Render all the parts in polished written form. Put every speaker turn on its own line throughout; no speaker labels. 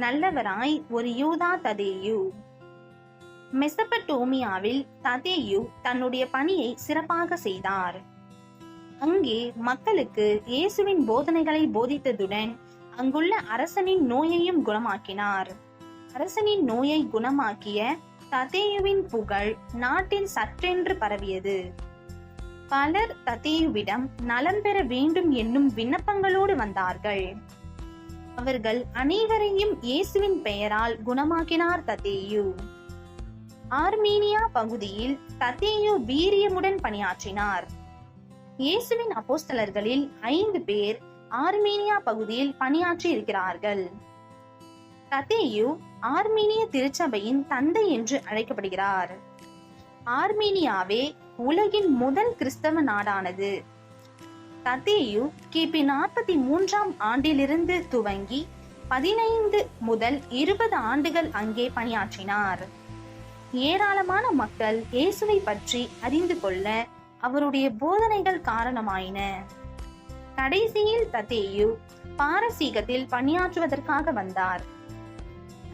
நல்லவராய் ஒரு யூதா ததேயு. மெசபடோமியாவில் ததேயு தன்னுடைய பணியை சிறப்பாக செய்தார். அங்கே மக்களுக்கு இயேசுவின் போதனைகளை போதித்ததுடன் அங்குள்ள அரசனின் நோயையும் குணமாக்கினார். அரசனின் நோயை குணமாக்கிய ததேயுவின் புகழ் நாட்டில் சற்றென்று பரவியது. பலர் ததேயுவிடம் நலம் பெற வேண்டும் என்னும் விண்ணப்பங்களோடு வந்தார்கள். அவர்கள் அனைவரையும் இயேசுவின் பெயரால் குணமாக்கினார் ததேயு. ஆர்மீனியா பகுதியில் ததேயு வீரியமுடன் பணியாற்றினார். இயேசுவின் அப்போஸ்தலர்களில் 5 பேர் ஆர்மீனியா பகுதியில் பணியாற்றி இருக்கிறார்கள். ததேயு ஆர்மீனிய திருச்சபையின் தந்தை என்று அழைக்கப்படுகிறார். ஆர்மீனியாவே உலகின் முதல் கிறிஸ்தவ நாடானது. ததேயு கிபி 43ஆம் ஆண்டிலிருந்து துவங்கி 15 முதல் 20 ஆண்டுகள் அங்கே பணியாற்றினார். ஏராளமான மக்கள் இயேசுவை பற்றி அறிந்து கொள்ள அவருடைய போதனைகள் காரணமாயின. கடைசியில் ததேயு பாரசீகத்தில் பணியாற்றுவதற்காக வந்தார்.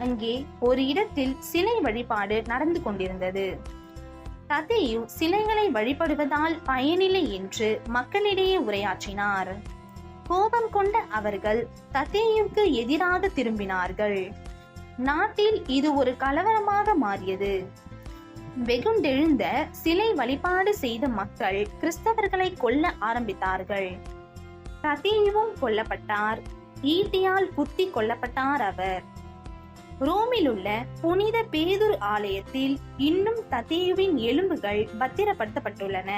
அங்கே ஒரு இடத்தில் சிலை வழிபாடு நடந்து கொண்டிருந்தது. ததேயு சிலைகளை வழிபடுவதால் பயனில்லை என்று மக்களிடையே உரையாற்றினார். கோபம் கொண்ட அவர்கள் ததேயுவுக்கு எதிராக திரும்பினார்கள். நாட்டில் இது ஒரு கலவரமாக மாறியது. வெகுண்டெழுந்த சிலை வழிபாடு செய்த மக்கள் கிறிஸ்தவர்களை கொல்ல ஆரம்பித்தார்கள். ததேயுவும் கொல்லப்பட்டார். ஈட்டியால் குத்தி கொல்லப்பட்டார் அவர். ரோமில் உள்ள புனித பேதுரு ஆலயத்தில் இன்னும் ததேயுவின் எலும்புகள் பத்திரப்படுத்தப்பட்டுள்ளன.